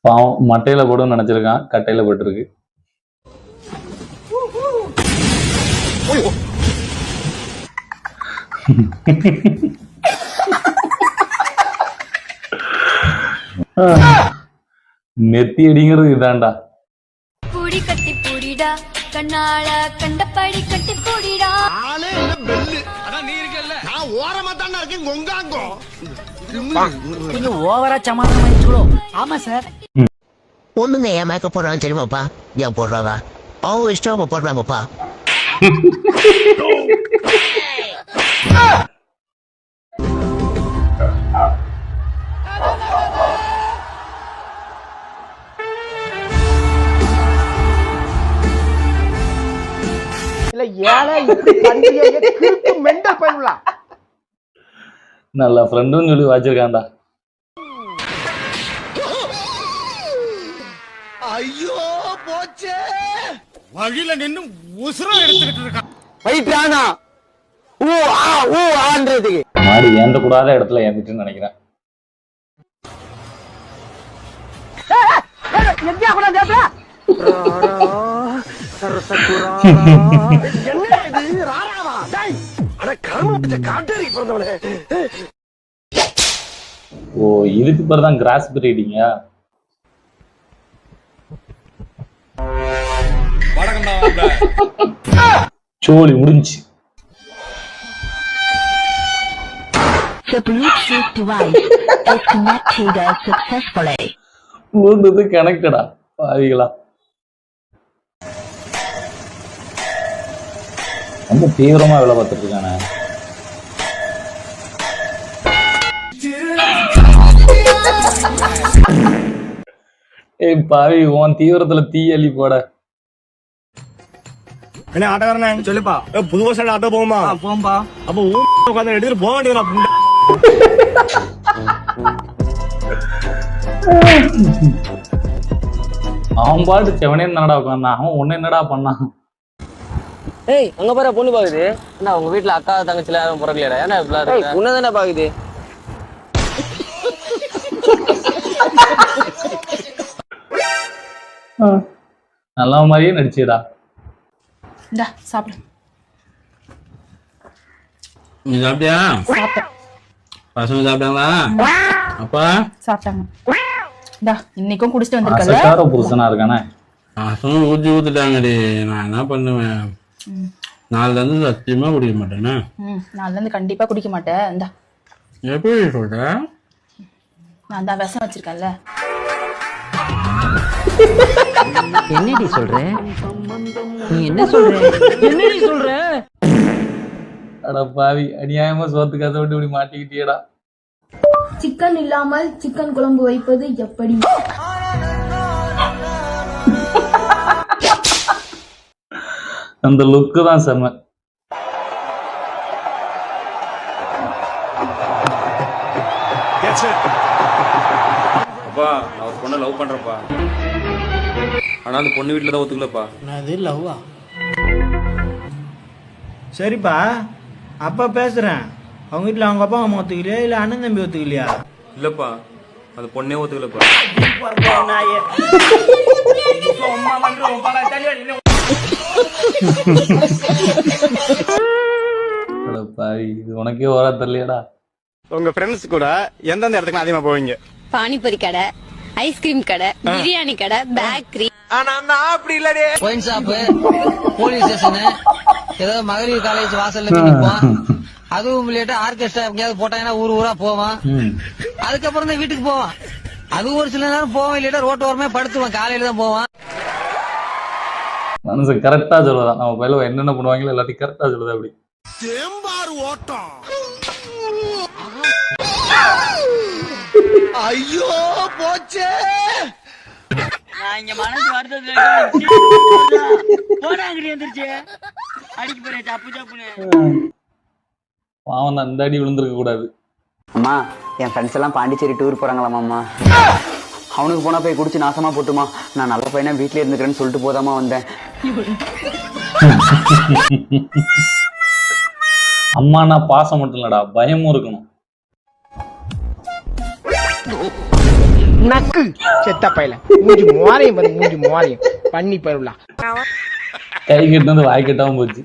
பாவம் மட்டையில போடும் நினைச்சிருக்கான், கட்டையில போட்டுருக்கு. நெத்தி அடிங்கிறது இதான்டா. பூடி கட்டி பூடிடா கண்ணால கண்டபடி கட்டி பூடிடா. ஆளே என்ன பெல்லு. அட நீ இருக்கல்ல. நான் ஓரமா தான இருக்கேன் கொங்காங்கோ. நீங்க ஓவரா சமாதானம் பண்ணிச்சுளோ. ஆமா சார். ஒண்ணுங்க ஏன் மேக்கப் போடுறான்னு தெரியுமாப்பா? ஏன் போடுறாவா? அவங்க இஷ்டம் போடுறாங்கப்பா. இல்ல ஏழை இப்படி கண்டியே கிறுக்கு மெண்டல் பண்ணலாம். நல்ல ஃப்ரெண்டுன்னு சொல்லி வச்சிருக்கான்டா. ஐயோ போச்சே. வழியில நின்னு உசுரம் எடுத்துக்கிட்டு இருக்கான். போயிட்டானா ஊ ஆ ஊ ஆன்றதுக்கு மாடி ஏந்த கூடாத இடத்துல ஏந்திட்டுன்னு நினைக்கிறேன். எங்கயா கூட கேட்டா என்ன இது ராராவா? டேய் அட கர்மத்தை காட்டறி பிறந்தவனே. ஓ இதுக்கு பேர் தான் கிராஸ் பிரீடிங்கா? சோழி முடிஞ்சு. கனெக்டடா பாவிகளா. ரொம்ப தீவிரமா வேலை பார்த்துட்டு இருக்கானே. ஏய் பாவி உன் தீவிரத்துல தீ அள்ளி போட. என்ன ஆட்டோக்காரனே சொல்லுப்பா. புது பஸ் ஸ்டாண்ட் ஆட்டோ போகுமா? போகும்பா. அப்ப உட்காந்து எடுத்துட்டு போக வேண்டியதுடா. அவன் பாட்டு செவனே என்னடா உட்காந்தான், அவன் ஒன்னு என்னடா பண்ணான்? ஏய் அங்க பாரு பொண்ணு பாக்குது. என்ன உங்க வீட்டுல அக்கா தங்கச்சில யாரும் பிறக்கலையா? என்ன இப்படி பொண்ணு தானே பாக்குது. நல்ல மாதிரியே நடிச்சுடா. இந்தா சாப்பிடு. நீ சாப்பிட்டியா? சாப்பிட்டேன். பசங்க சாப்பிட்டாங்களா? அப்பா சாப்பிட்டாங்க. இந்தா இன்னைக்கும் குடிச்சிட்டு வந்திருக்கல. ஆசைக்கார புருஷனா இருக்கானே. பசங்க ஊத்திட்டாங்கடி. நான் என்ன பண்ணுவேன்? நாலுல இருந்து சத்தியமா குடிக்க மாட்டேன்னா. நாலுல இருந்து கண்டிப்பா குடிக்க மாட்டேன். இந்தா எப்படி சொல்ற? நான் தான் விஷம் வச்சிருக்கேன்ல. என்னடி சொல்ற? நீ என்ன சொல்ற? என்னடி சொல்ற? அட பாவி அநியாயமா சோத்துக்காத விட்டு இப்படி மாட்டிக்கிட்டியடா. சிக்கன் இல்லாமல் சிக்கன் குழம்பு வைப்பது எப்படி? அந்த லுக்கு தான் செம்ம. அப்பா நான் ஒரு பொண்ணை லவ் பண்றேன்ப்பா. ஆனா அந்த பொண்ணு வீட்டுல தான் ஒத்துக்கலப்பா. அது லவ்வா? சரிப்பா அப்பா பேசுறேன். அவங்க வீட்டுல அவங்க அப்பா அம்மா ஒத்துக்கலையா இல்ல அண்ணன் தம்பி ஒத்துக்கலையா? இல்லப்பா அந்த பொண்ணே ஒத்துக்கலப்பா. பாவி இது உனக்கே ஓரா தெரியலடா. உங்க ஃப்ரெண்ட்ஸ் கூட எந்தெந்த இடத்துக்கு அதிகமா போவீங்க? பானிபூரி கடை, ஐஸ்கிரீம் கடை, பிரியாணி கடை, பேக்கரி. ஆனா நான் அப்படி இல்லடே. ஒயின் ஷாப்பு, போலீஸ் ஸ்டேஷனு, ஏதோ மகளிர் காலேஜ் வாசல்ல நிப்போம். அதுவும் இல்லையா ஆர்கெஸ்ட்ரா எங்கேயாவது போட்டாங்கன்னா ஊர் ஊரா போவான். அதுக்கப்புறம் தான் வீட்டுக்கு போவான். அது ஒரு சில நேரம் போவான். இல்லையா ரோட்டு ஓரமே படுத்துவான். காலையில தான் போவான். மனசு கரெக்டா சொல்லுதான். நம்ம பயில என்னென்ன பண்ணுவாங்களோ எல்லாத்தையும் கரெக்டா சொல்லுது. அப்படி தேம்பார் ஓட்டம். ஐயோ போச்சே. நான் இங்க மனசு வருத்தத்துல போடாங்கடி வந்துருச்சு. அடிக்கு போறேன் சப்பு சப்புன்னு. பாவம் தான் இந்த அடி விழுந்திருக்க கூடாது. அம்மா என் ஃப்ரெண்ட்ஸ் எல்லாம் பாண்டிச்சேரி டூர் போறாங்களாமா அம்மா. அவனுக்கு போனா போய் குடிச்சு நாசமா போட்டுமா. நான் நல்ல பையனா வீட்லயே இருந்துக்கிறேன்னு சொல்லிட்டு போதாமா வந்தேன். அம்மானா பாசம் மட்டும் இல்லடா, பயமும் இருக்கணும். நக்கு செத்த பையல மூஞ்சி மோரையும் பண்ணி மூஞ்சி மோரையும் பண்ணி போயிடலாம். கை கட்டினது வாய் கட்டாம போச்சு.